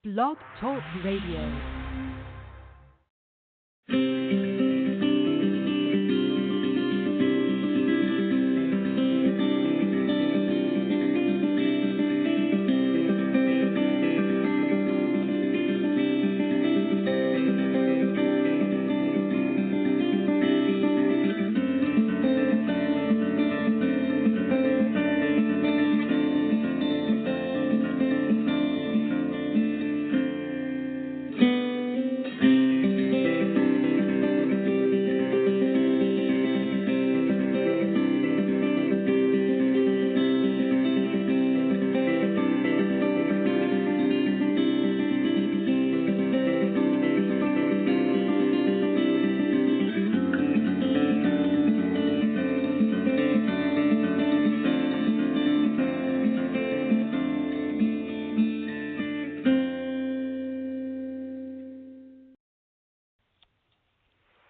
Blog Talk Radio.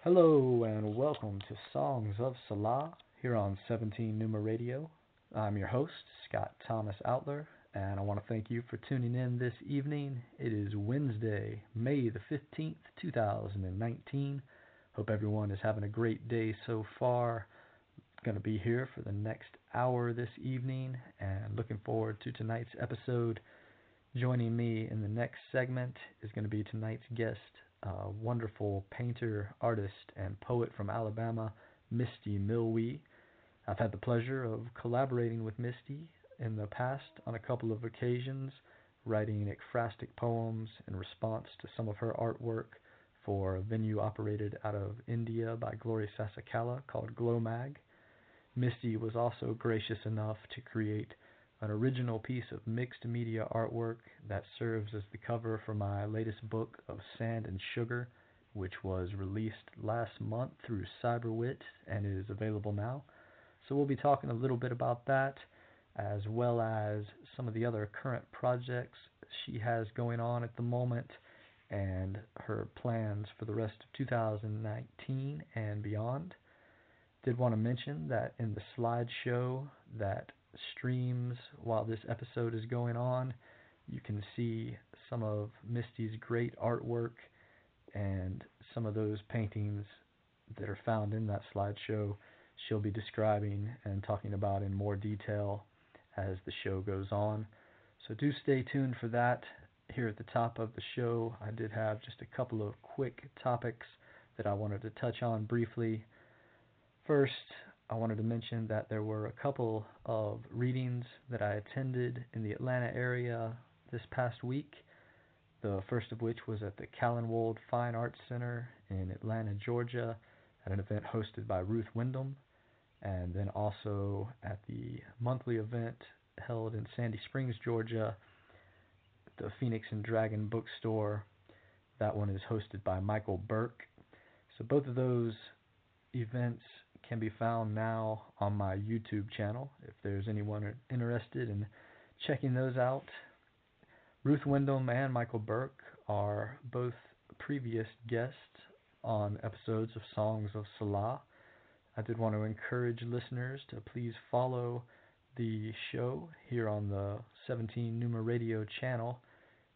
Hello and welcome to Songs of Selah here on 17 Numa Radio. I'm your host, Scott Thomas Outler, and I want to thank you for tuning in this evening. It is Wednesday, May the 15th, 2019. Hope everyone is having a great day so far. Going to be here for the next hour this evening and looking forward to tonight's episode. Joining me in the next segment is going to be tonight's guest, a wonderful painter, artist, and poet from Alabama, Misty Milwee. I've had the pleasure of collaborating with Misty in the past on a couple of occasions, writing ekphrastic poems in response to some of her artwork for a venue operated out of India by Gloria Sasakala called Glowmag. Misty was also gracious enough to create an original piece of mixed media artwork that serves as the cover for my latest book of Sand and Sugar, which was released last month through Cyberwit and is available now. So we'll be talking a little bit about that, as well as some of the other current projects she has going on at the moment and her plans for the rest of 2019 and beyond. Did want to mention that in the slideshow that streams while this episode is going on, you can see some of Misty's great artwork and some of those paintings that are found in that slideshow she'll be describing and talking about in more detail as the show goes on. So do stay tuned for that. Here at the top of the show, I did have just a couple of quick topics that I wanted to touch on briefly. First, I wanted to mention that there were a couple of readings that I attended in the Atlanta area this past week. The first of which was at the Callenwold Fine Arts Center in Atlanta, Georgia, at an event hosted by Ruth Wyndham, and then also at the monthly event held in Sandy Springs, Georgia, at the Phoenix and Dragon Bookstore. That one is hosted by Michael Burke. So both of those events can be found now on my YouTube channel if there's anyone interested in checking those out. Ruth Wyndham and Michael Burke are both previous guests on episodes of Songs of Selah. I did want to encourage listeners to please follow the show here on the 17 Numa Radio channel.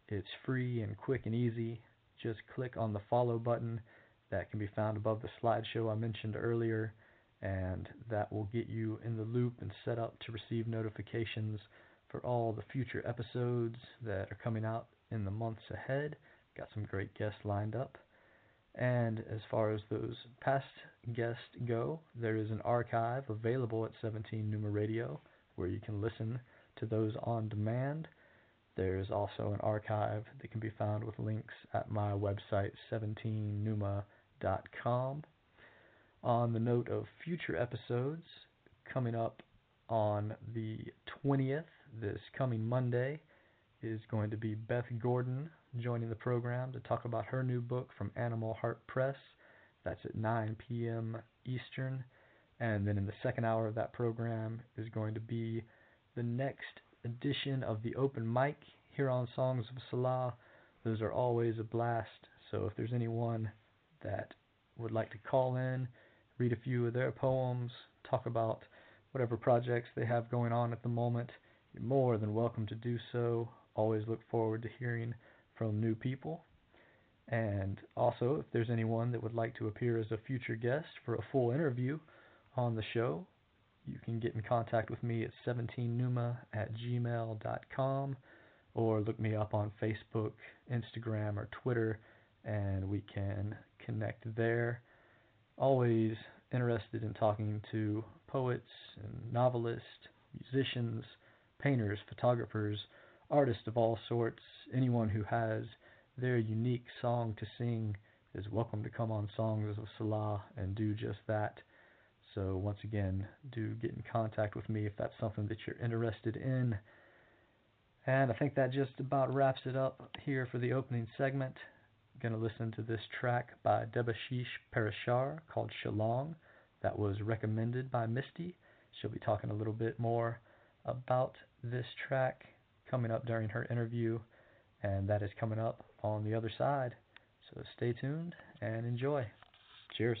It's free and quick and easy. Just click on the follow button that can be found above the slideshow I mentioned earlier, and that will get you in the loop and set up to receive notifications for all the future episodes that are coming out in the months ahead. Got some great guests lined up. And as far as those past guests go, there is an archive available at 17 Numa Radio where you can listen to those on demand. There's also an archive that can be found with links at my website, 17numa.com. On the note of future episodes, coming up on the 20th, this coming Monday, is going to be Beth Gordon joining the program to talk about her new book from Animal Heart Press. That's at 9 p.m. Eastern. And then in the second hour of that program is going to be the next edition of the open mic here on Songs of Selah. Those are always a blast. So if there's anyone that would like to call in, read a few of their poems, talk about whatever projects they have going on at the moment, you're more than welcome to do so. Always look forward to hearing from new people. And also, if there's anyone that would like to appear as a future guest for a full interview on the show, you can get in contact with me at 17numa@gmail.com, or look me up on Facebook, Instagram, or Twitter, and we can connect there. Always interested in talking to poets and novelists, musicians, painters, photographers, artists of all sorts. Anyone who has their unique song to sing is welcome to come on Songs of Selah and do just that. So once again, do get in contact with me if that's something that you're interested in. And I think that just about wraps it up here for the opening segment. I'm going to listen to this track by Debashish Parashar called Shalong. That was recommended by Mysti. She'll be talking a little bit more about this track coming up during her interview, and that is coming up on the other side. So stay tuned and enjoy. Cheers.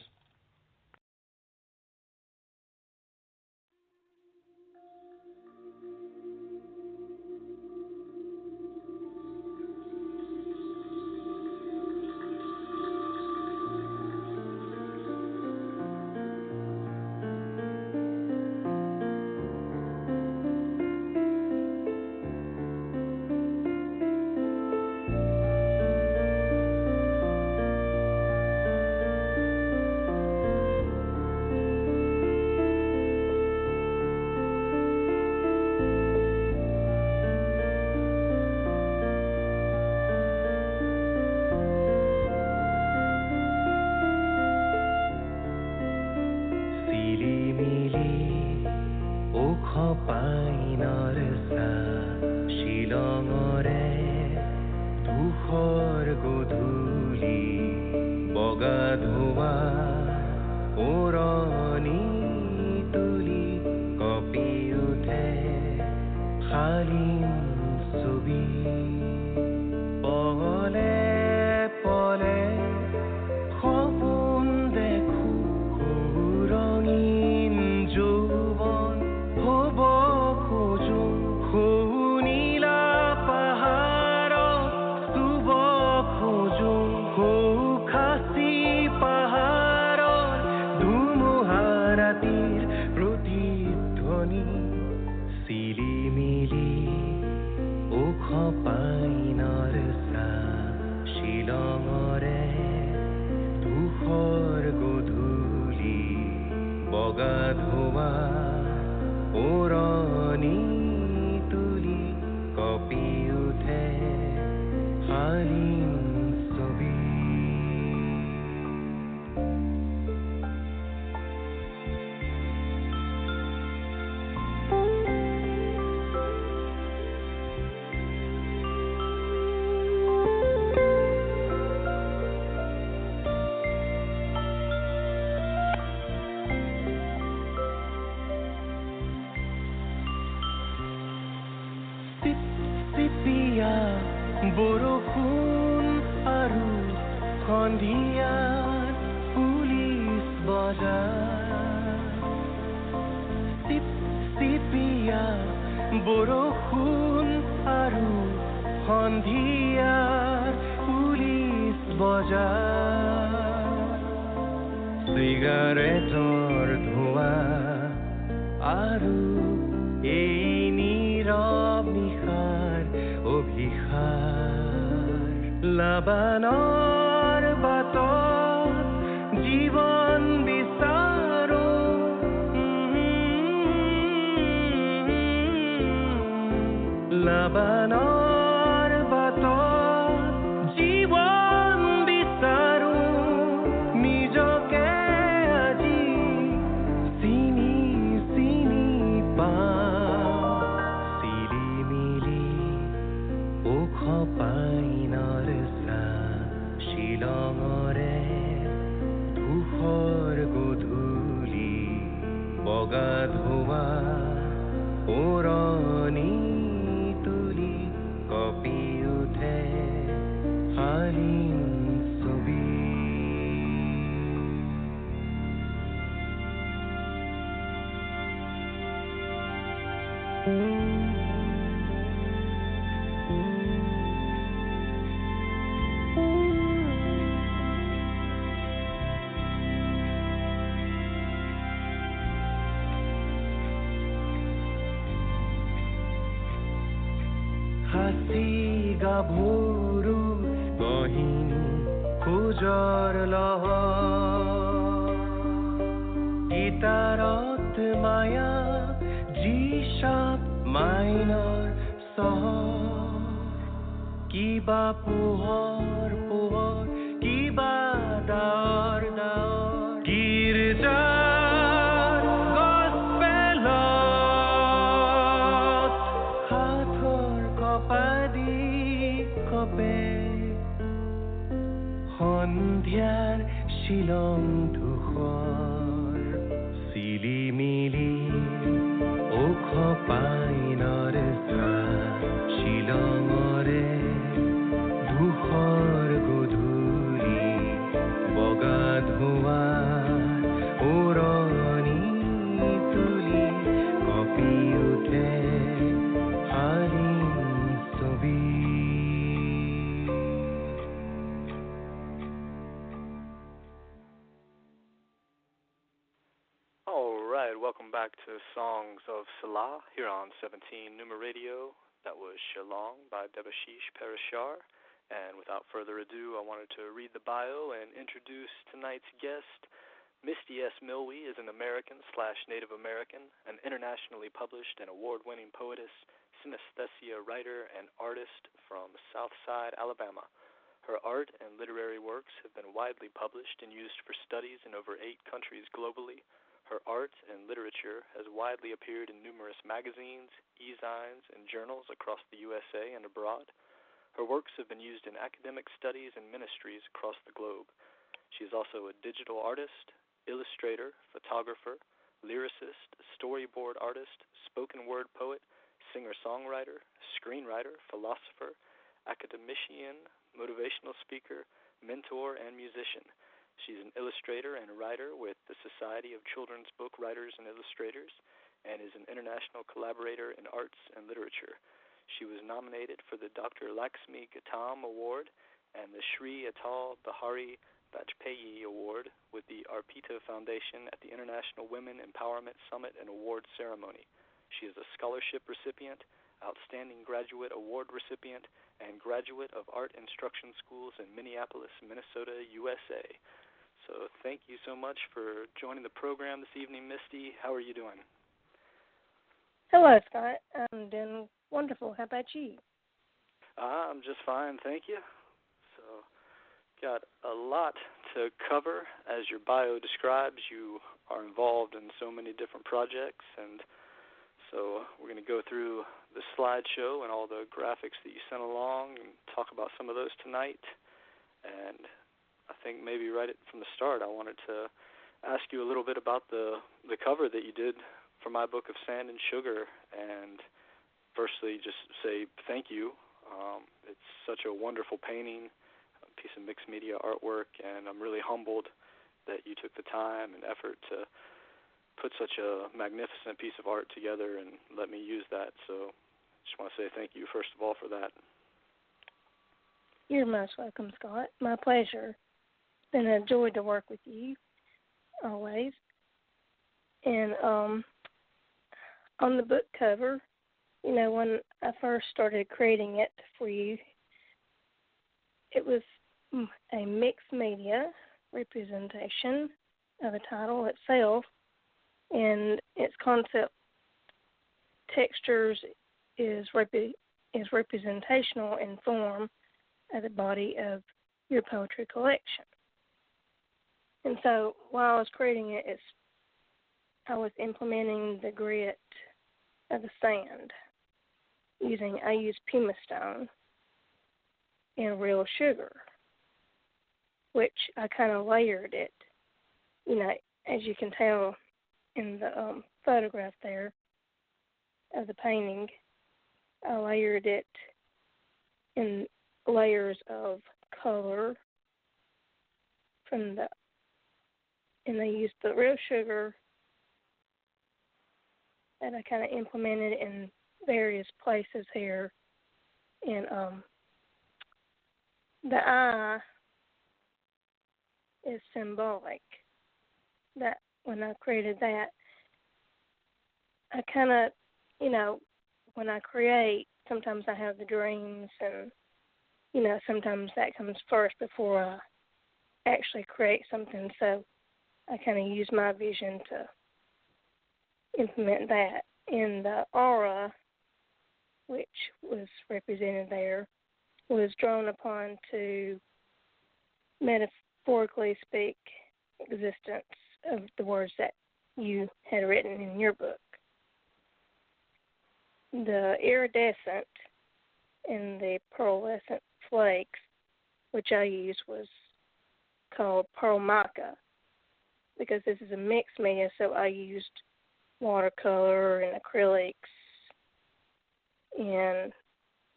गाभोरु बहिन खोजर गिटारत माया G-sharp minor सहर किबा पोहर पोहर किबा दार दार गिर्जार गस्पेलत हाथर कपादी कपे সন্ধিয়াৰ শিলং ধূসৰ চিলিমিলি ওখ পাইনৰ শিলঙৰে ধূসৰ গধূলি বগা ধোঁৱা ওৰণি তুলি কঁপি উঠে হালিম ছবি Welcome back to Songs of Selah here on 17 Numa Radio. That was Shalong by Debashish Parashar. And without further ado, I wanted to read the bio and introduce tonight's guest. Misty Milwee is an American/Native American, an internationally published and award-winning poetess, synesthesia writer, and artist from Southside, Alabama. Her art and literary works have been widely published and used for studies in over 8 countries globally. Her art and literature has widely appeared in numerous magazines, e-zines, and journals across the USA and abroad. Her works have been used in academic studies and ministries across the globe. She is also a digital artist, illustrator, photographer, lyricist, storyboard artist, spoken word poet, singer-songwriter, screenwriter, philosopher, academician, motivational speaker, mentor, and musician. She's an illustrator and writer with the Society of Children's Book Writers and Illustrators and is an international collaborator in arts and literature. She was nominated for the Dr. Lakshmi Gautam Award and the Shri Atal Bihari Vajpayee Award with the Arpita Foundation at the International Women Empowerment Summit and Award Ceremony. She is a scholarship recipient, Outstanding Graduate Award recipient, and graduate of Art Instruction Schools in Minneapolis, Minnesota, USA. So thank you so much for joining the program this evening, Misty. How are you doing? Hello, Scott. I'm doing wonderful. How about you? I'm just fine, thank you. So got a lot to cover. As your bio describes, you are involved in so many different projects, and so we're going to go through the slideshow and all the graphics that you sent along and talk about some of those tonight. And I think maybe right from the start I wanted to ask you a little bit about the cover that you did for my book of Sand and Sugar, and firstly just say thank you. It's such a wonderful painting, a piece of mixed media artwork, and I'm really humbled that you took the time and effort to put such a magnificent piece of art together and let me use that. So I just want to say thank you, first of all, for that. You're most welcome, Scott. My pleasure. It's been a joy to work with you, always. And on the book cover, you know, when I first started creating it for you, it was a mixed media representation of the title itself, and its concept textures is representational in form of the body of your poetry collection. And so while I was creating it, I was implementing the grit of the sand. I used pumice stone and real sugar, which I kind of layered it. You know, as you can tell in the photograph there of the painting, I layered it in layers of color and I used the real sugar that I kind of implemented in various places here. And the eye is symbolic. That when I created that, I kind of, you know, when I create, sometimes I have the dreams, and, sometimes that comes first before I actually create something. So I kind of use my vision to implement that. In the aura, which was represented there, was drawn upon to metaphorically speak existence of the words that you had written in your book. The iridescent and the pearlescent flakes, which I used, was called pearl mica, because this is a mixed media, so I used watercolor and acrylics and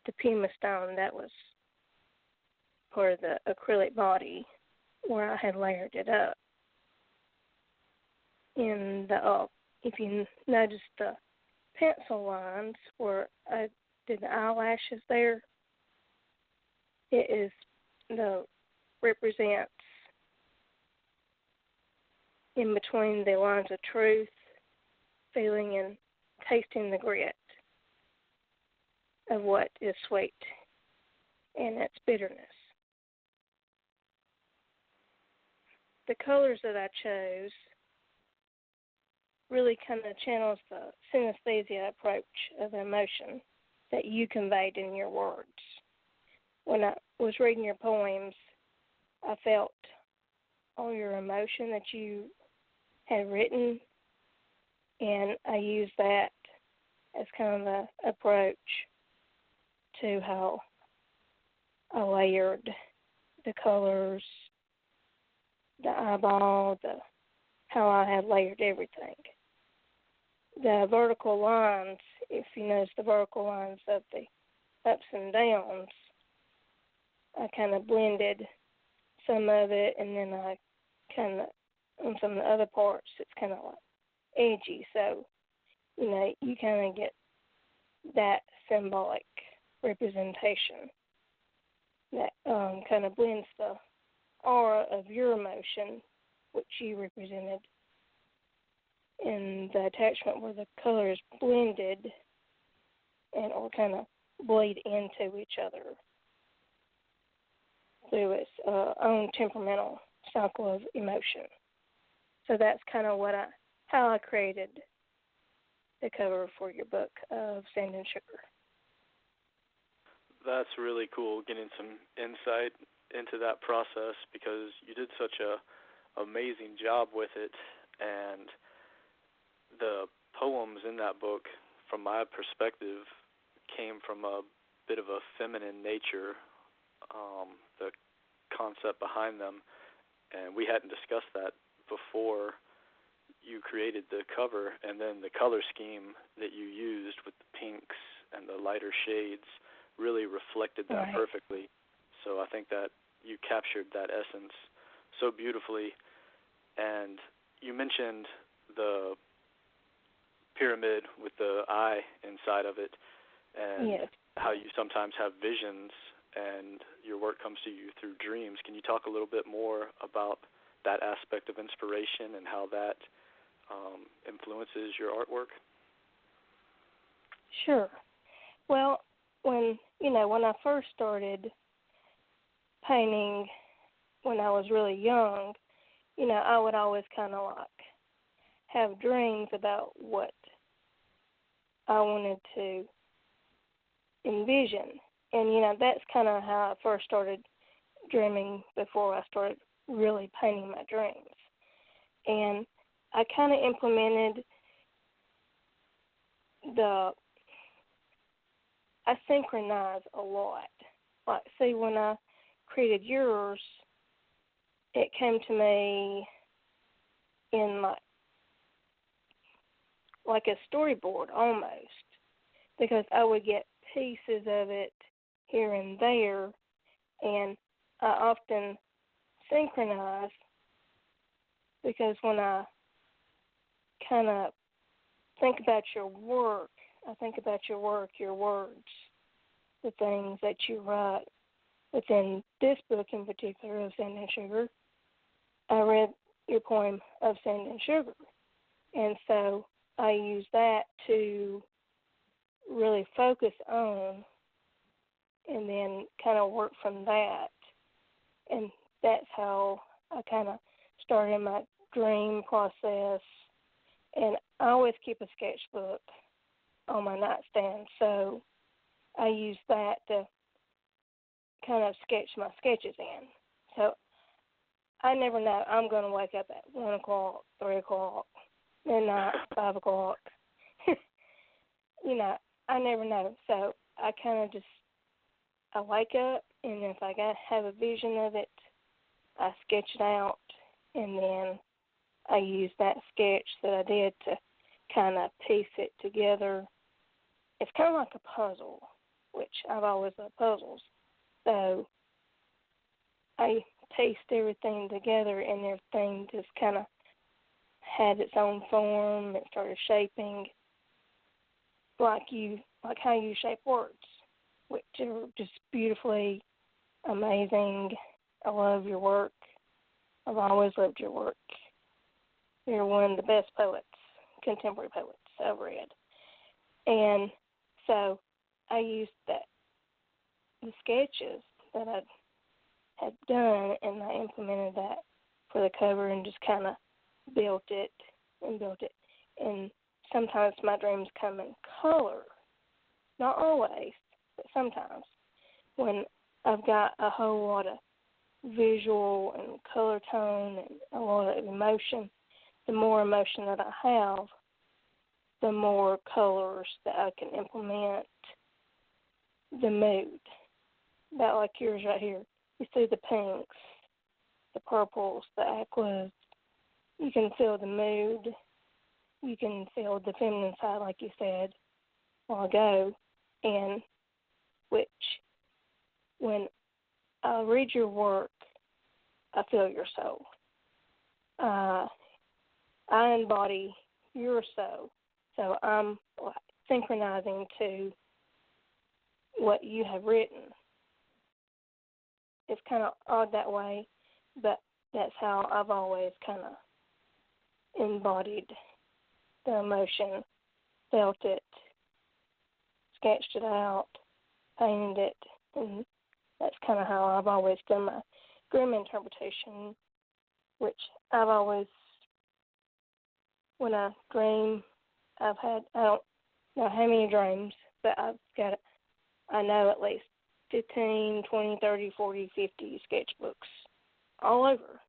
the Pima stone that was part of the acrylic body where I had layered it up. And if you notice the pencil lines where I did the eyelashes there, it represents in between the lines of truth, feeling and tasting the grit of what is sweet and its bitterness. The colors that I chose really kind of channels the synesthesia approach of emotion that you conveyed in your words. When I was reading your poems, I felt all your emotion that you had written, and I used that as kind of an approach to how I layered the colors, the eyeball, how I had layered everything. The vertical lines, if you notice the vertical lines of the ups and downs, I kind of blended some of it, and then I kind of, on some of the other parts, it's kind of like edgy. So, you kind of get that symbolic representation that kind of blends the aura of your emotion, which you represented, in the attachment where the colors blended and or kind of bleed into each other through its own temperamental cycle of emotion. So that's kind of how I created the cover for your book of Sand and Sugar. That's really cool, getting some insight into that process, because you did such a amazing job with it. And the poems in that book, from my perspective, came from a bit of a feminine nature, the concept behind them, and we hadn't discussed that before you created the cover. And then the color scheme that you used with the pinks and the lighter shades really reflected that perfectly. So I think that you captured that essence so beautifully. And you mentioned the pyramid with the eye inside of it, and how you sometimes have visions and your work comes to you through dreams. Can you talk a little bit more about that aspect of inspiration and how that influences your artwork? Sure. Well, when I first started painting, when I was really young, I would always kind of have dreams about what I wanted to envision. And, that's kind of how I first started dreaming before I started really painting my dreams. And I kind of implemented I synchronize a lot. Like, see, when I created yours, it came to me in like a storyboard almost, because I would get pieces of it here and there, and I often synchronize, because when I kind of think about your work, I think about your work, your words, the things that you write. Within this book in particular of Sand and Sugar, I read your poem of Sand and Sugar, and so I use that to really focus on and then kind of work from that. And that's how I kind of started my dream process. And I always keep a sketchbook on my nightstand, so I use that to kind of sketch my sketches in. So I never know. I'm going to wake up at 1 o'clock, 3 o'clock, midnight, 5 o'clock. I never know. So I kind of I wake up, and if I have a vision of it, I sketch it out, and then I use that sketch that I did to kind of piece it together. It's kind of like a puzzle, which I've always loved puzzles. So I pieced everything together, and everything just kind of had its own form. It started shaping like how you shape words, which are just beautifully amazing. I love your work. I've always loved your work. You're one of the best poets, contemporary poets I've read. And so I used the sketches that I had done, and I implemented that for the cover and just kind of built it. And sometimes my dreams come in color. Not always, but sometimes. When I've got a whole lot of visual and color tone and a lot of emotion, the more emotion that I have, the more colors that I can implement, the mood. About like yours right here. You see the pinks, the purples, the aquas. You can feel the mood. You can feel the feminine side, like you said a while ago, and which, when I read your work, I feel your soul. I embody your soul, so I'm synchronizing to what you have written. It's kind of odd that way, but that's how I've always kind of embodied the emotion, felt it, sketched it out, painted it, and that's kind of how I've always done my dream interpretation, which I've always, when I dream, I don't know how many dreams, but I know at least 15, 20, 30, 40, 50 sketchbooks all over,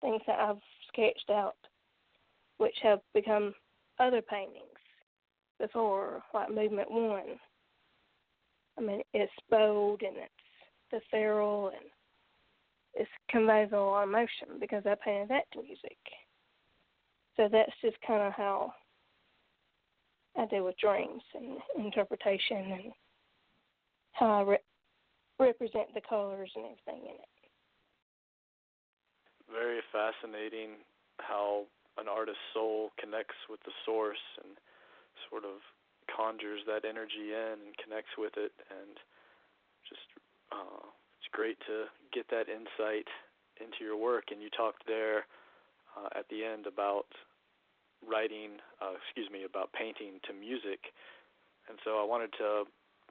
things that I've sketched out, which have become other paintings before, like Movement 1. I mean, it's bold and it's ethereal and it conveys a lot of emotion because I painted that to music. So that's just kind of how I do with dreams and interpretation and how I represent the colors and everything in it. Very fascinating how an artist's soul connects with the source and sort of conjures that energy in and connects with it, and just it's great to get that insight into your work. And you talked there at the end about about painting to music, and so I wanted to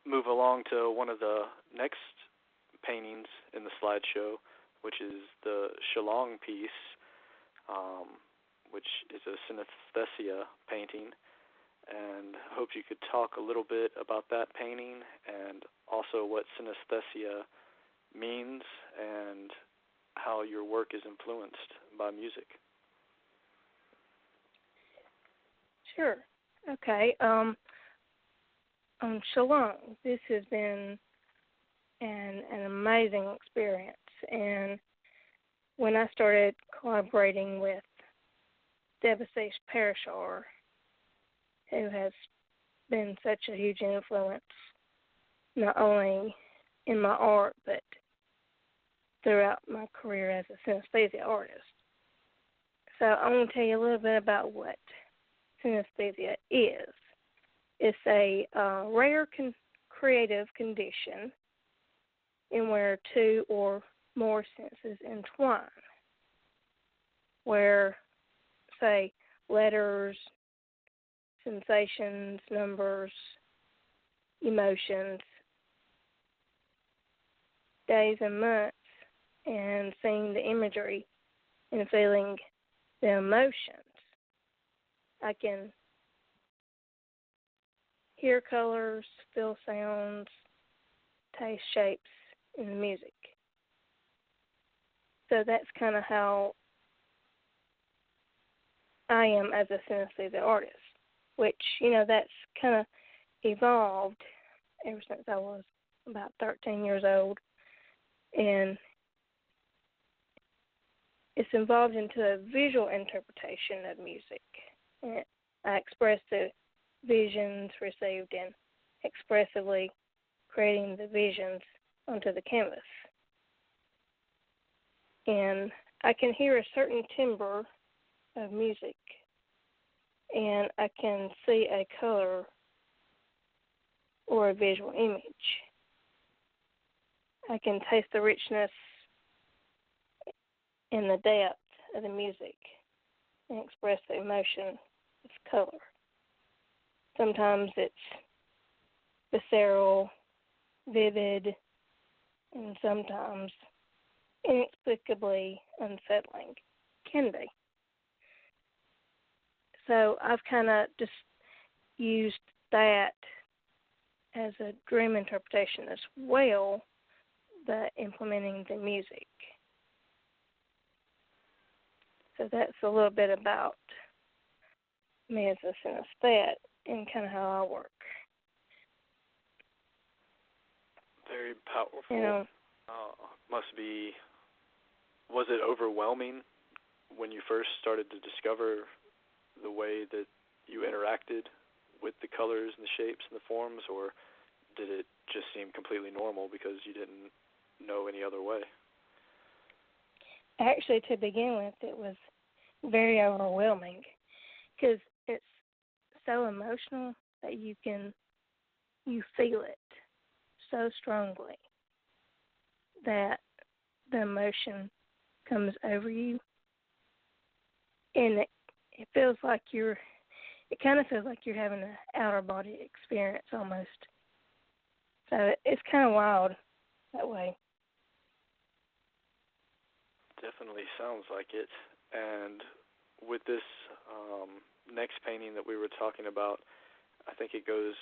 move along to one of the next paintings in the slideshow, which is the Selah piece, which is a Synesthesia painting. And I hope you could talk a little bit about that painting and also what synesthesia means and how your work is influenced by music. Sure. Okay. On Selah, this has been an amazing experience. And when I started collaborating with Debussy Parashar, who has been such a huge influence, not only in my art, but throughout my career as a synesthesia artist. So I want to tell you a little bit about what synesthesia is. It's a rare creative condition in where two or more senses entwine, where, say, letters, sensations, numbers, emotions, days and months, and seeing the imagery and feeling the emotions. I can hear colors, feel sounds, taste shapes in the music. So that's kind of how I am as a synesthesia artist, which, that's kind of evolved ever since I was about 13 years old. And it's evolved into a visual interpretation of music. And I express the visions received and expressively creating the visions onto the canvas. And I can hear a certain timbre of music, and I can see a color or a visual image. I can taste the richness and the depth of the music and express the emotion of color. Sometimes it's visceral, vivid, and sometimes inexplicably unsettling. Can be. So I've kind of just used that as a dream interpretation as well, but implementing the music. So that's a little bit about me as a synesthete and kind of how I work. Very powerful. Was it overwhelming when you first started to discover the way that you interacted with the colors and the shapes and the forms, or did it just seem completely normal because you didn't know any other way? Actually, to begin with, it was very overwhelming because it's so emotional that you feel it so strongly that the emotion comes over you, and it feels like it kind of feels like you're having an outer body experience almost. So it's kind of wild that way. Definitely sounds like it. And with this next painting that we were talking about, I think it goes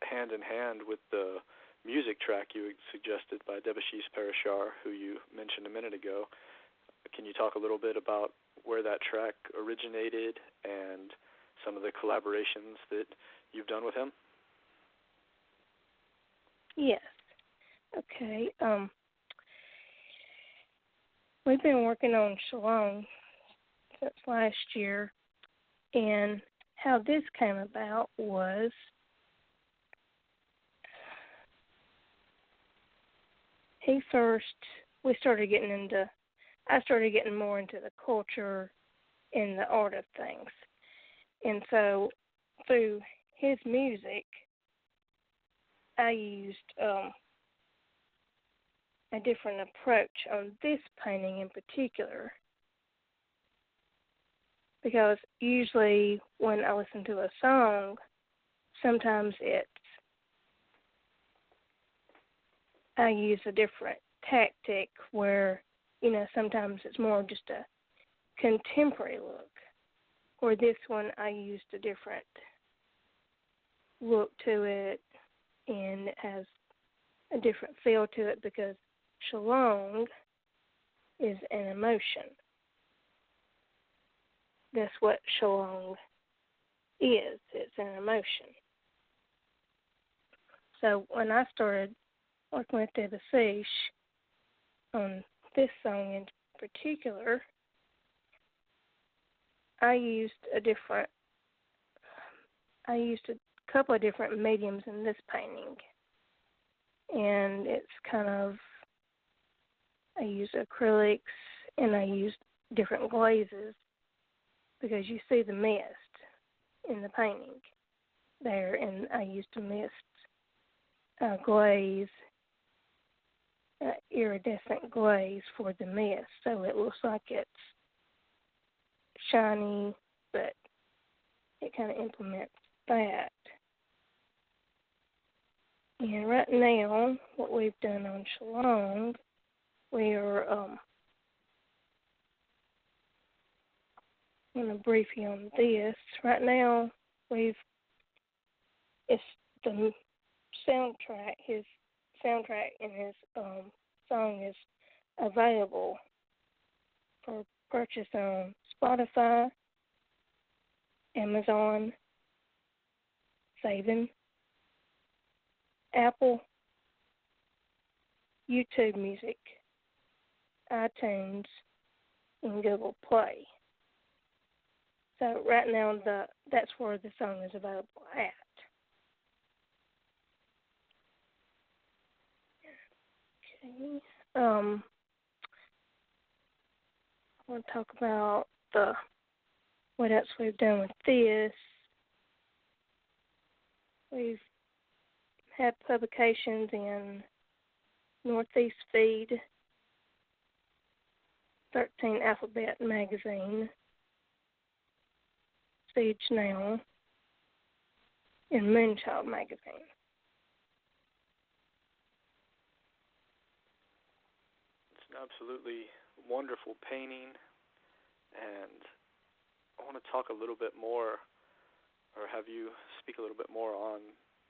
hand in hand with the music track you suggested by Debashis Parashar, who you mentioned a minute ago. Can you talk a little bit about where that track originated and some of the collaborations that you've done with him? Yes. Okay. We've been working on Selah since last year, and how this came about was I started getting more into the culture and the art of things. And so through his music, I used a different approach on this painting in particular. Because usually when I listen to a song, sometimes I use a different tactic where, sometimes it's more just a contemporary look. Or this one, I used a different look to it, and it has a different feel to it because Selah is an emotion. That's what Selah is. It's an emotion. So when I started working with Debashis on this song in particular, I used a couple of different mediums in this painting. And it's I used acrylics and I used different glazes because you see the mist in the painting there, and I used a mist glaze, iridescent glaze for the mist, so it looks like it's shiny, but it kind of implements that. And right now, what we've done on Shalom, we are going to brief you on this. Right now, it's the soundtrack. His soundtrack and his song is available for purchase on Spotify, Amazon, Savin, Apple, YouTube Music, iTunes, and Google Play. So right now, that's where the song is available at. Okay. I want to talk about what else we've done with this. We've had publications in Northeast Feed, 13 Alphabet Magazine, Siege Now, and Moonchild Magazine. It's an absolutely wonderful painting, and I want to talk a little bit more, or have you speak a little bit more on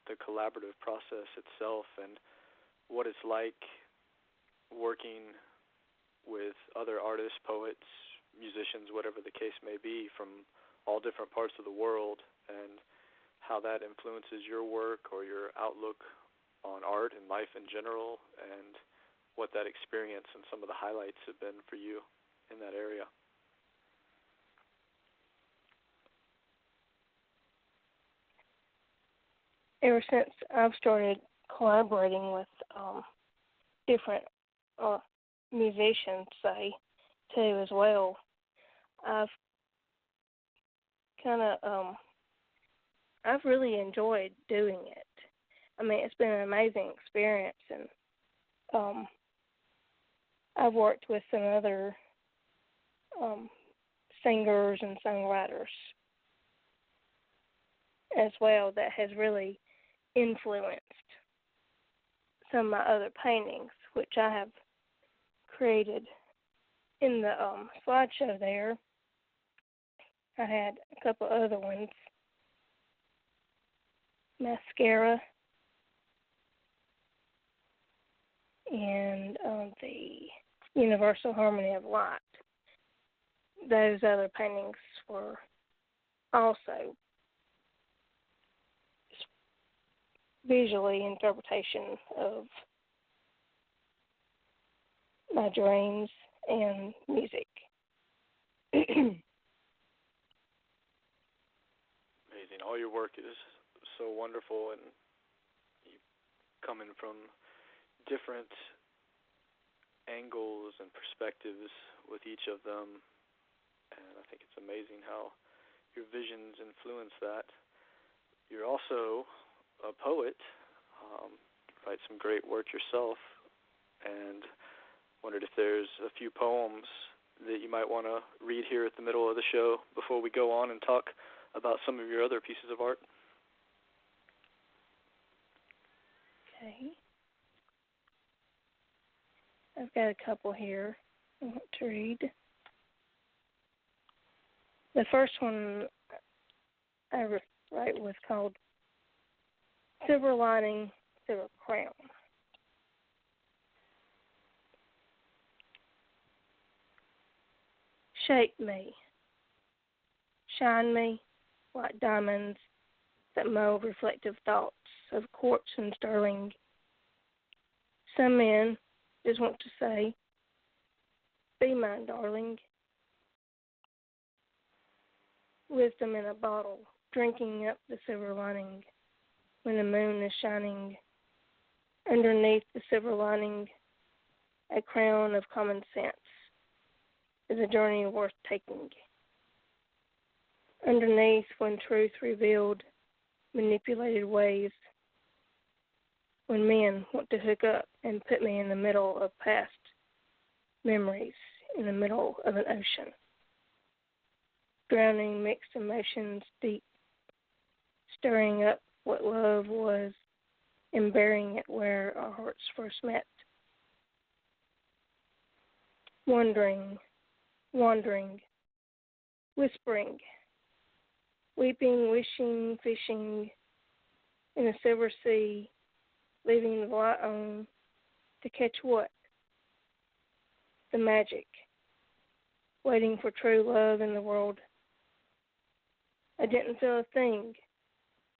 the collaborative process itself and what it's like working with other artists, poets, musicians, whatever the case may be, from all different parts of the world, and how that influences your work or your outlook on art and life in general, and what that experience and some of the highlights have been for you in that area. Ever since I've started collaborating with different musicians, say, too, as well, I've I've really enjoyed doing it. I mean, it's been an amazing experience, and I've worked with some other singers and songwriters as well that has really influenced some of my other paintings, which I have created in the slideshow there. I had a couple other ones. Mascara and the Universal Harmony of Light. Those other paintings were also visually interpretation of my dreams and music. Amazing. All your work is so wonderful, and you coming from different angles and perspectives with each of them, and I think it's amazing how your visions influence that. You're also a poet, write some great work yourself, and wondered if there's a few poems that you might want to read here at the middle of the show before we go on and talk about some of your other pieces of art. Okay. I've got a couple here I want to read. The first one I write was called Silver Lining, Silver Crown. Shape me, shine me like diamonds that mold reflective thoughts of quartz and sterling. Some men just want to say, be mine, darling. Wisdom in a bottle, drinking up the silver lining when the moon is shining. Underneath the silver lining, a crown of common sense is a journey worth taking. Underneath, when truth revealed, manipulated ways, when men want to hook up and put me in the middle of past memories, in the middle of an ocean, drowning mixed emotions deep, stirring up what love was and burying it where our hearts first met. Wandering, whispering, weeping, wishing, fishing in a silver sea, leaving the light on to catch what? The magic, waiting for true love in the world. I didn't feel a thing,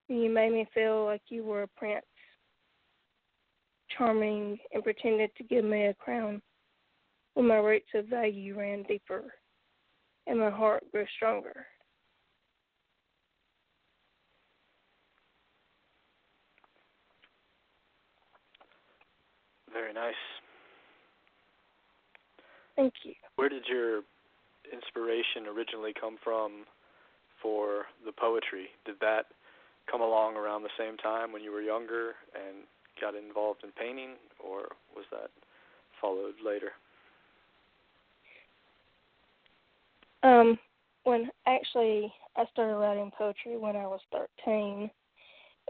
and you made me feel like you were a prince, charming, and pretended to give me a crown when my roots of value ran deeper and my heart grew stronger. Very nice. Thank you. Where did your inspiration originally come from for the poetry? Did that come along around the same time when you were younger and got involved in painting, or was that followed later? When actually I started writing poetry when I was 13,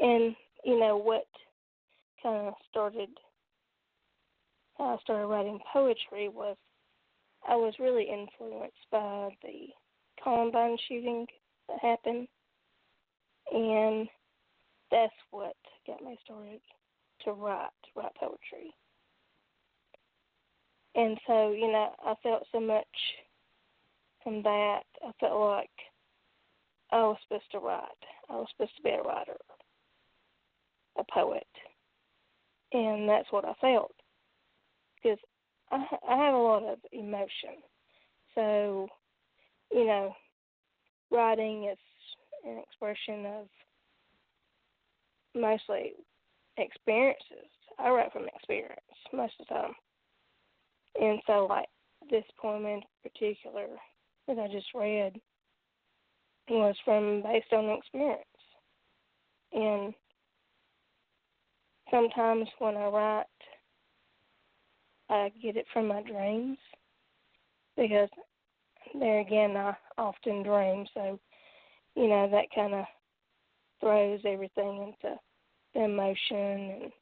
and what kind of started how I started writing poetry was I was really influenced by the Columbine shooting that happened, and that's what got me started to write poetry. And so, I felt so much from that. I felt like I was supposed to write. I was supposed to be a writer, a poet. And that's what I felt. Because I have a lot of emotion. So, writing is an expression of mostly experiences. I write from experience most of the time. And so, like, this poem in particular that I just read was based on experience. And sometimes when I write, I get it from my dreams, because there again, I often dream, so, that kind of throws everything into the emotion, and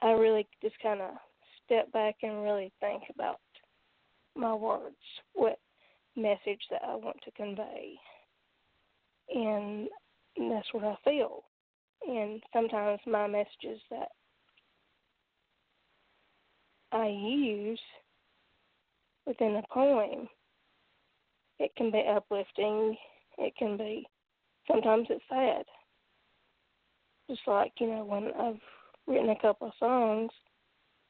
I really just kind of step back and really think about my words, what message that I want to convey, and that's what I feel. And sometimes my messages that I use within a poem, it can be uplifting, it can be, sometimes it's sad. Just like, when I've written a couple of songs,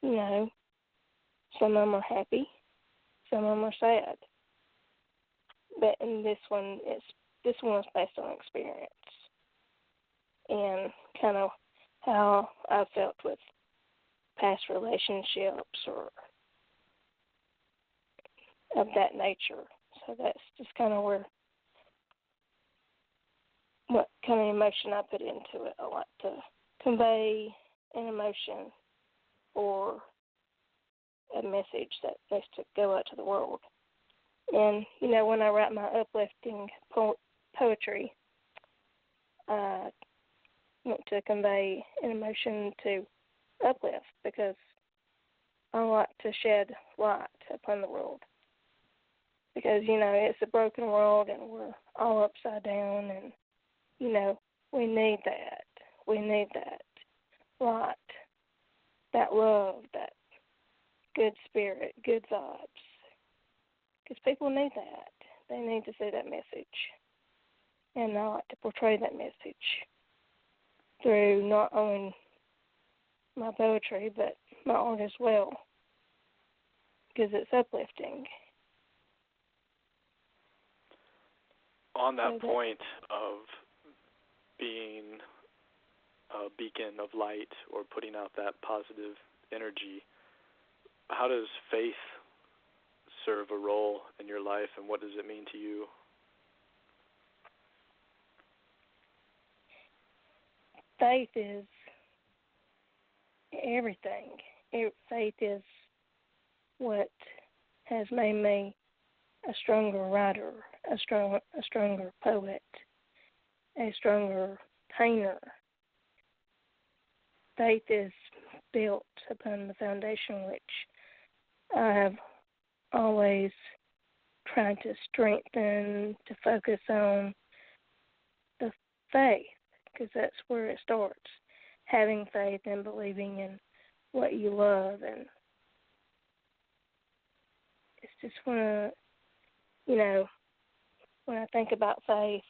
some of them are happy, some of them are sad. But in this one was based on experience and kind of how I felt with past relationships or of that nature. So that's just kind of what kind of emotion I put into it. I like to convey an emotion or a message that needs to go out to the world. And, when I write my uplifting poetry, I want to convey an emotion to uplift, because I like to shed light upon the world. Because, it's a broken world and we're all upside down, and, we need that. We need that light, that love, that good spirit, good vibes. Because people need that. They need to see that message. And I like to portray that message through not only my poetry, but my art as well. Because it's uplifting. On that point of being a beacon of light or putting out that positive energy, how does faith serve a role in your life, and what does it mean to you? Faith is everything. Faith is what has made me a stronger writer, a stronger poet, a stronger painter. faith is built upon the foundation which I have always tried to strengthen, to focus on the faith, because that's where it starts. Having faith and believing in what you love. And it's just when I think about faith,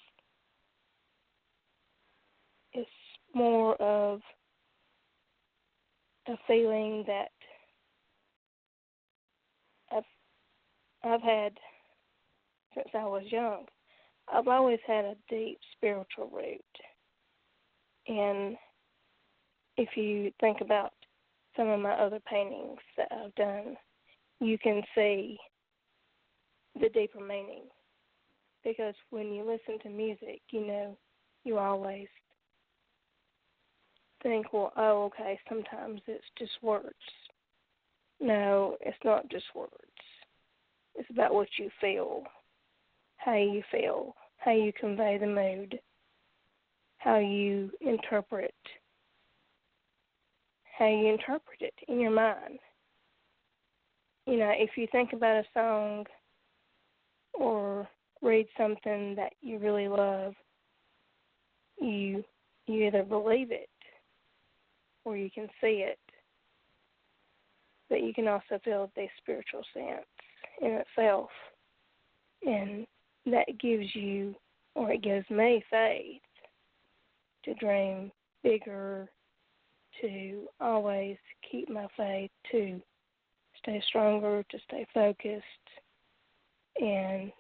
it's more of a feeling that I've had since I was young. I've always had a deep spiritual root. And if you think about some of my other paintings that I've done, you can see the deeper meaning. Because when you listen to music, you always think, well, oh, okay, sometimes it's just words. No, it's not just words. It's about what you feel, how you convey the mood, how you interpret it in your mind. If you think about a song or read something that you really love, you either believe it or you can see it, but you can also feel the spiritual sense in itself. And that gives you, or it gives me, faith to dream bigger, to always keep my faith, to stay stronger, to stay focused, and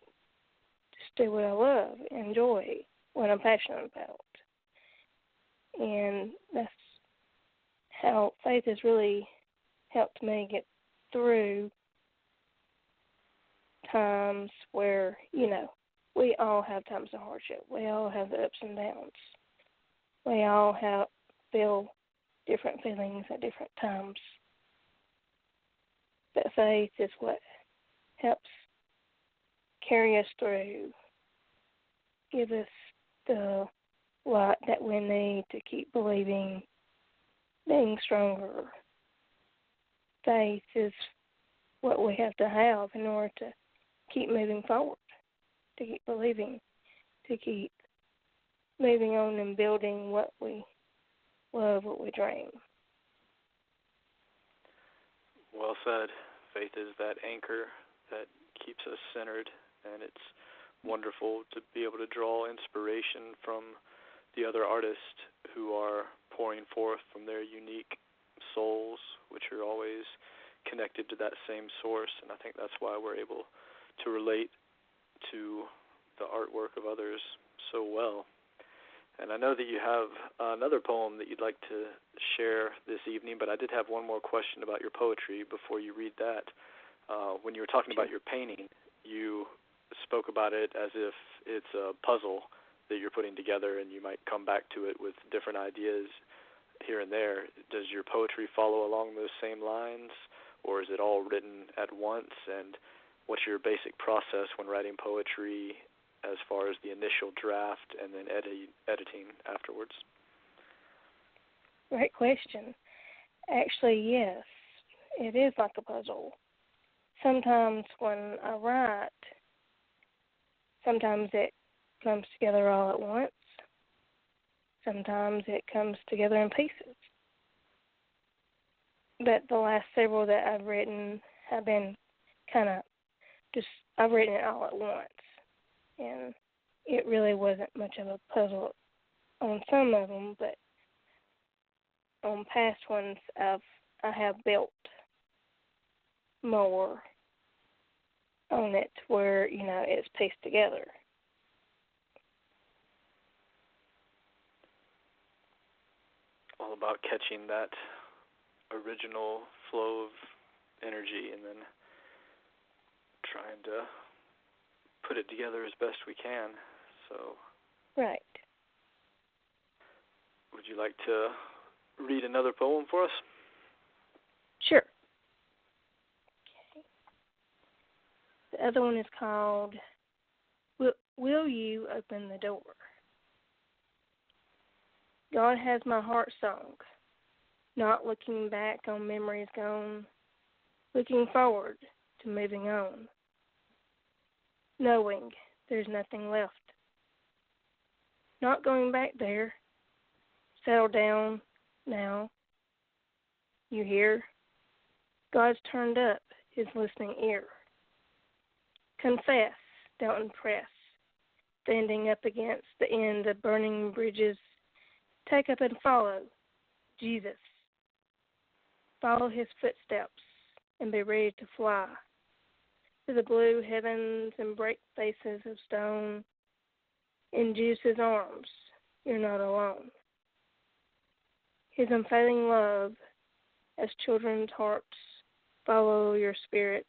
just do what I love, enjoy what I'm passionate about. And that's how faith has really helped me get through times where, we all have times of hardship. We all have the ups and downs. We all feel different feelings at different times. But faith is what helps carry us through, give us the light that we need to keep believing, being stronger. Faith is what we have to have in order to keep moving forward, to keep believing, to keep moving on and building what we love, what we dream. Well said. Faith is that anchor that keeps us centered, and it's wonderful to be able to draw inspiration from the other artists who are pouring forth from their unique souls, which are always connected to that same source. And I think that's why we're able to relate to the artwork of others so well. And I know that you have another poem that you'd like to share this evening, but I did have one more question about your poetry before you read that. When you were talking about your painting, you spoke about it as if it's a puzzle that you're putting together, and you might come back to it with different ideas here and there. Does your poetry follow along those same lines, or is it all written at once? And what's your basic process when writing poetry as far as the initial draft and then editing afterwards? Great question. Actually, yes, it is like a puzzle. Sometimes when I write, sometimes it comes together all at once. Sometimes it comes together in pieces. But the last several that I've written have been I've written it all at once. And it really wasn't much of a puzzle on some of them, but on past ones I have built more on it where, it's pieced together. All about catching that original flow of energy and then trying to put it together as best we can. So, right. Would you like to read another poem for us? Sure. Okay. The other one is called Will You Open the Door? God has my heart song. not looking back on memories gone, looking forward to moving on, knowing there's nothing left. Not going back there. Settle down now. You hear? God's turned up his listening ear. Confess, don't impress. Standing up against the end of burning bridges, take up and follow Jesus. Follow his footsteps and be ready to fly to the blue heavens and break faces of stone. In Jesus' arms, you're not alone. His unfailing love, as children's hearts follow your spirit.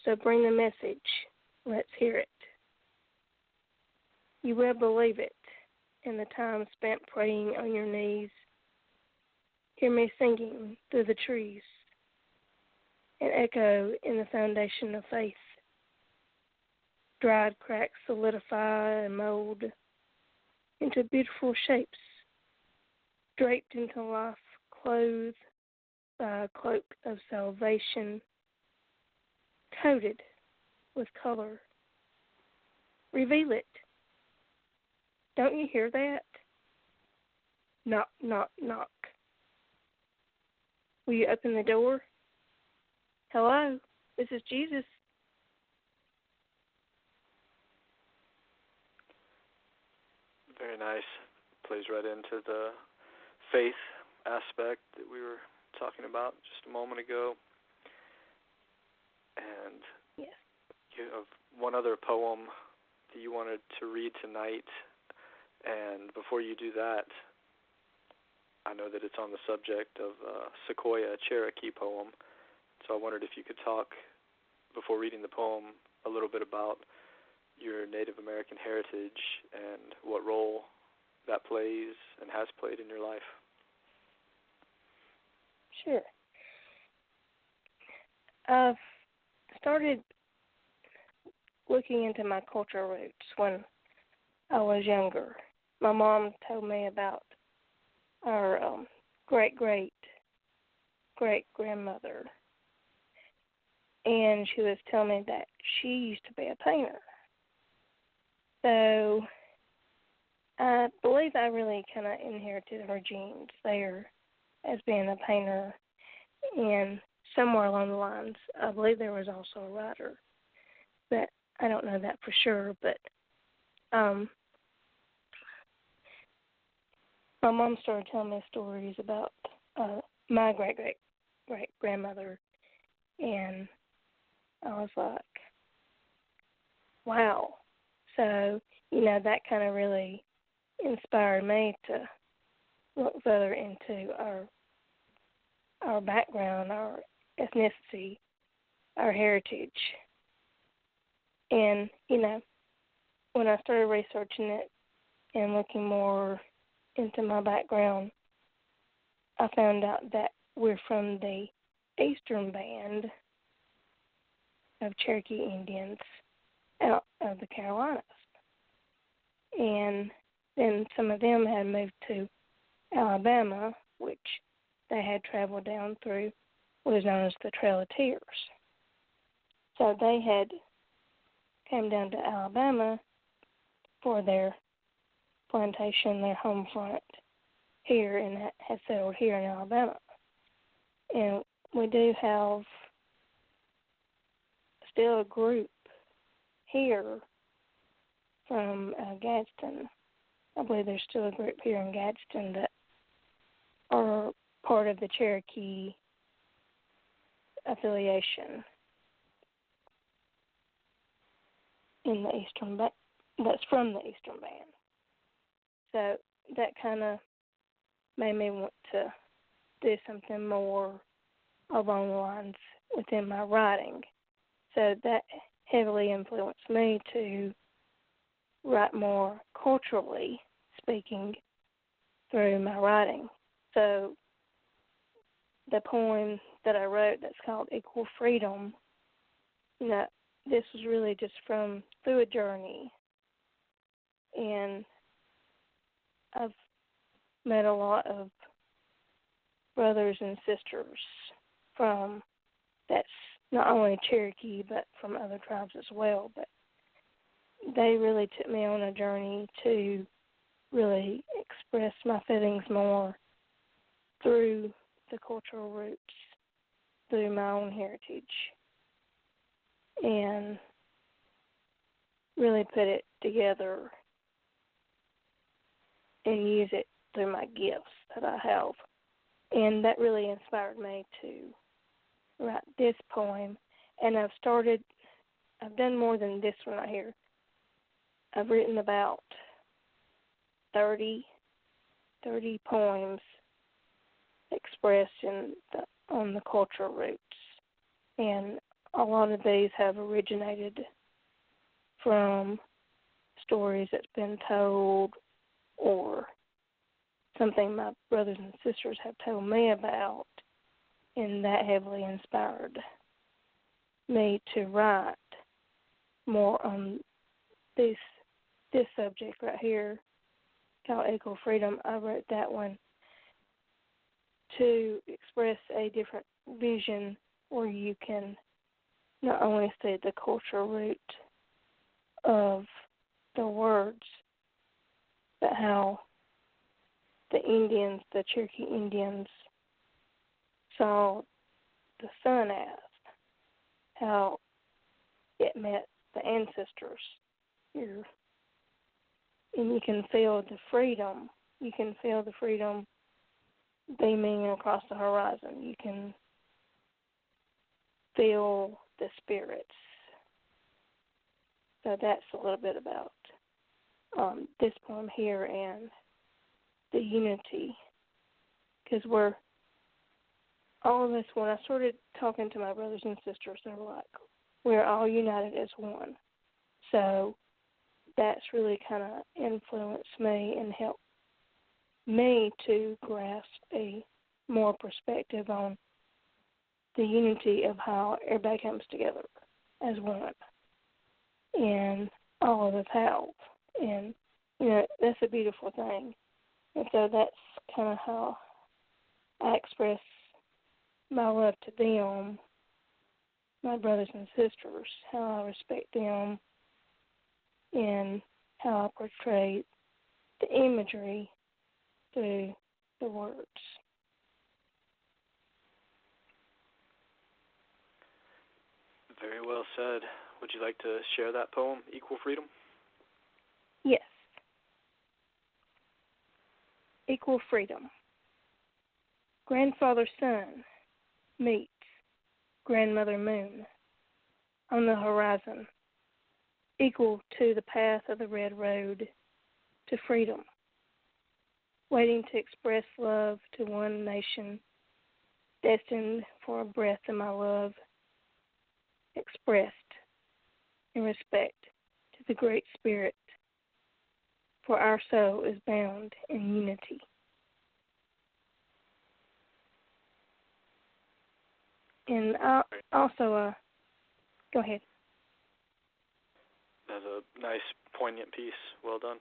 So bring the message, let's hear it. You will believe it in the time spent praying on your knees. Hear me singing through the trees and echo in the foundation of faith. Dried cracks solidify and mold into beautiful shapes, draped into life, clothed by a cloak of salvation, coated with color. Reveal it. Don't you hear that? Knock, knock, knock. Will you open the door? Hello, this is Jesus. Very nice. Plays right into the faith aspect that we were talking about just a moment ago. And yes, you have one other poem that you wanted to read tonight. And before you do that, I know that it's on the subject of Sequoia Cherokee poem. So I wondered if you could talk, before reading the poem, a little bit about your Native American heritage and what role that plays and has played in your life. Sure. I've started looking into my cultural roots when I was younger. My mom told me about our great-great-great-grandmother, and she was telling me that she used to be a painter. So I believe I really kind of inherited her genes there as being a painter, and somewhere along the lines, I believe there was also a writer, but I don't know that for sure. But my mom started telling me stories about my great-great-great-grandmother, and I was like, wow. So, that kind of really inspired me to look further into our background, our ethnicity, our heritage. And, when I started researching it and looking more into my background, I found out that we're from the Eastern Band of Cherokee Indians out of the Carolinas. And then some of them had moved to Alabama, which they had traveled down through what is known as the Trail of Tears. So they had came down to Alabama for their plantation, their home front here, and had settled here in Alabama. And we do have still a group here from Gadsden. I believe there's still a group here in Gadsden that are part of the Cherokee affiliation in the Eastern Band. That's from the Eastern Band. So that kind of made me want to do something more along the lines within my writing. So that heavily influenced me to write more culturally speaking through my writing. So the poem that I wrote that's called Equal Freedom, this was really just through a journey. And I've met a lot of brothers and sisters from that's not only Cherokee but from other tribes as well. But they really took me on a journey to really express my feelings more through the cultural roots, through my own heritage, and really put it together and use it through my gifts that I have. And that really inspired me to write this poem. And I've done more than this one right here. I've written about 30 poems expressed on the cultural roots. And a lot of these have originated from stories that's been told or something my brothers and sisters have told me about, and that heavily inspired me to write more on this subject right here called Equal Freedom. I wrote that one to express a different vision where you can not only see the cultural root of the words, but how the Indians, the Cherokee Indians, saw the sun as, how it met the ancestors here. And you can feel the freedom. You can feel the freedom beaming across the horizon. You can feel the spirits. So that's a little bit about this poem here and the unity. Because all of us, when I started talking to my brothers and sisters, they were like, we're all united as one. So that's really kind of influenced me and helped me to grasp a more perspective on the unity of how everybody comes together as one. And all of us have. And, that's a beautiful thing. And so that's kind of how I express my love to them, my brothers and sisters, how I respect them, and how I portray the imagery through the words. Very well said. Would you like to share that poem, Equal Freedom? Yes. Equal freedom. Grandfather sun meets grandmother moon on the horizon, equal to the path of the red road to freedom, waiting to express love to one nation, destined for a breath of my love, expressed in respect to the Great Spirit, for our soul is bound in unity. And also, go ahead. That's a nice, poignant piece. Well done.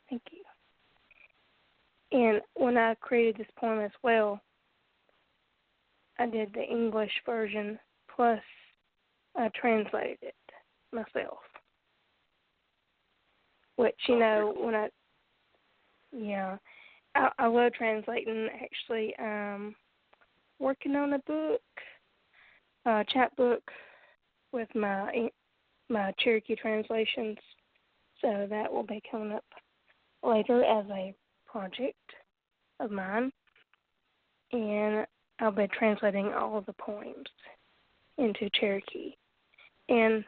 Thank you. And when I created this poem as well, I did the English version, plus I translated it myself. Which, Cool. I love translating. Actually, working on a book, chapbook with my Cherokee translations. So that will be coming up later as a project of mine. And I'll be translating all of the poems into Cherokee. And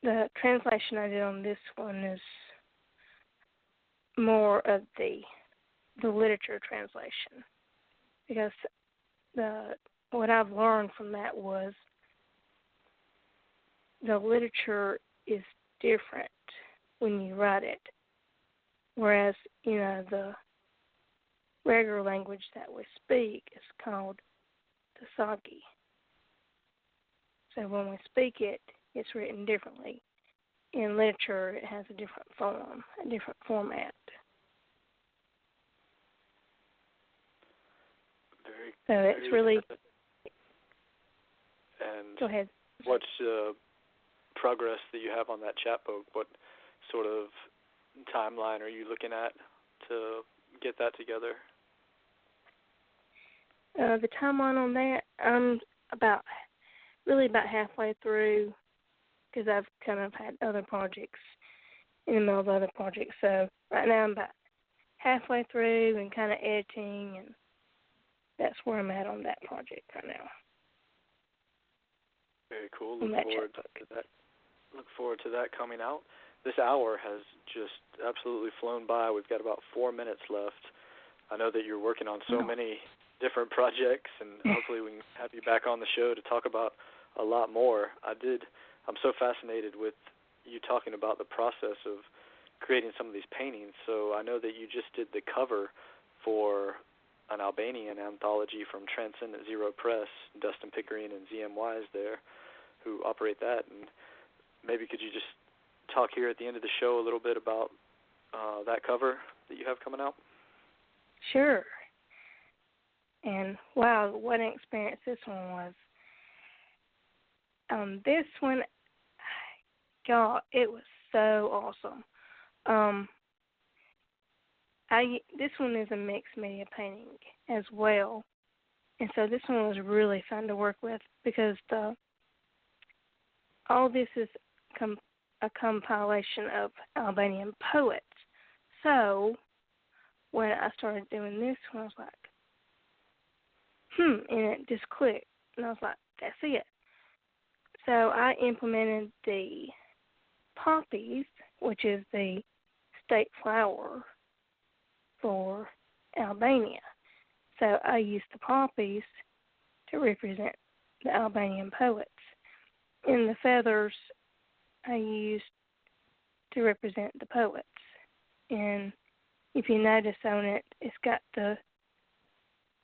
the translation I did on this one is more of the literature translation, because what I've learned from that was the literature is different when you write it, whereas the regular language that we speak is called the Sagi. So when we speak it, it's written differently. In literature, it has a different form, a different format. So it's really. And go ahead. What's the progress that you have on that chapbook? What sort of timeline are you looking at to get that together? The timeline on that, I'm about halfway through, because I've kind of had other projects in the middle of other projects. So right now I'm about halfway through and kind of editing, and that's where I'm at on that project right now. Very cool. Look forward to that coming out. This hour has just absolutely flown by. We've got about 4 minutes left. I know that you're working on so many different projects, and hopefully we can have you back on the show to talk about a lot more. I'm so fascinated with you talking about the process of creating some of these paintings. So I know that you just did the cover for an Albanian anthology from Transcendent Zero Press, Dustin Pickering and ZM Wise there, who operate that. And maybe could you just talk here at the end of the show a little bit about that cover that you have coming out? Sure. And wow, what an experience this one was. This one, God, it was so awesome. This one is a mixed media painting as well, and so this one was really fun to work with because all this is a compilation of Albanian poets. So when I started doing this one, I was like, and it just clicked, and I was like, that's it. So I implemented the poppies, which is the state flower for Albania. So I used the poppies to represent the Albanian poets. And the feathers I used to represent the poets. And if you notice on it, it's got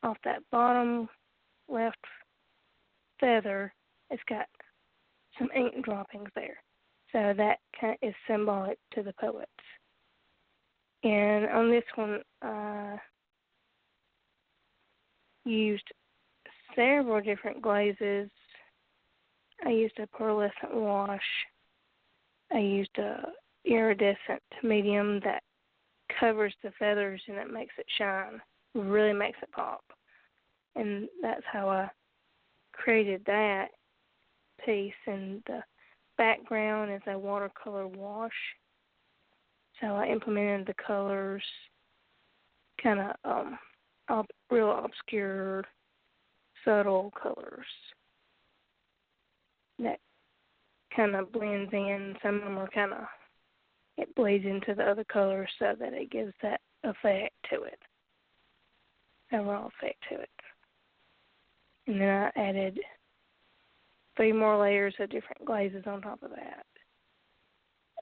off that bottom left feather, it's got some ink droppings there. So that kind of is symbolic to the poets. And on this one, I used several different glazes. I used a pearlescent wash. I used a iridescent medium that covers the feathers and it makes it shine. Really makes it pop. And that's how I created that piece. And the background is a watercolor wash. So I implemented the colors, kind of real obscure, subtle colors that kind of blends in. Some of them are kind of, it bleeds into the other colors so that it gives that effect to it, overall effect to it. And then I added 3 more layers of different glazes on top of that.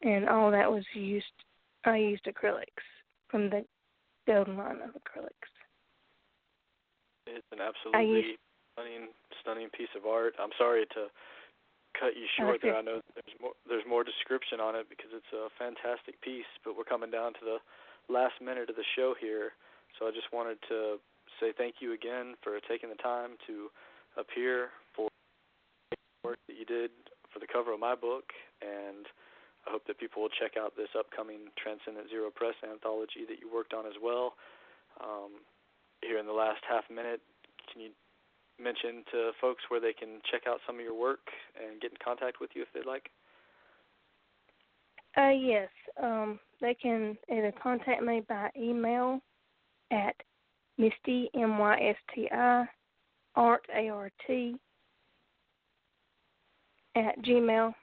And all that was I used acrylics from the golden line of acrylics. It's an absolutely stunning piece of art. I'm sorry to cut you short there. I know there's more description on it because it's a fantastic piece, but we're coming down to the last minute of the show here. So I just wanted to say thank you again for taking the time to appear for the work that you did for the cover of my book, and I hope that people will check out this upcoming Transcendent Zero Press anthology that you worked on as well. Here in the last half minute, can you mention to folks where they can check out some of your work and get in contact with you if they'd like? Yes. They can either contact me by email at Misty, MYSTI, art, ART, at gmail.com.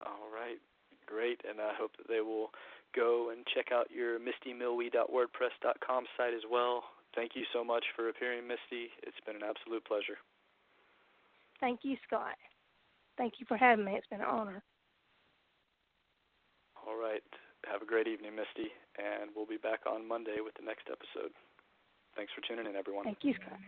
All right, great, and I hope that they will go and check out your mistymilwee.wordpress.com site as well. Thank you so much for appearing, Misty. It's been an absolute pleasure. Thank you, Scott. Thank you for having me. It's been an honor. All right. Have a great evening, Misty, and we'll be back on Monday with the next episode. Thanks for tuning in, everyone. Thank you, Scott.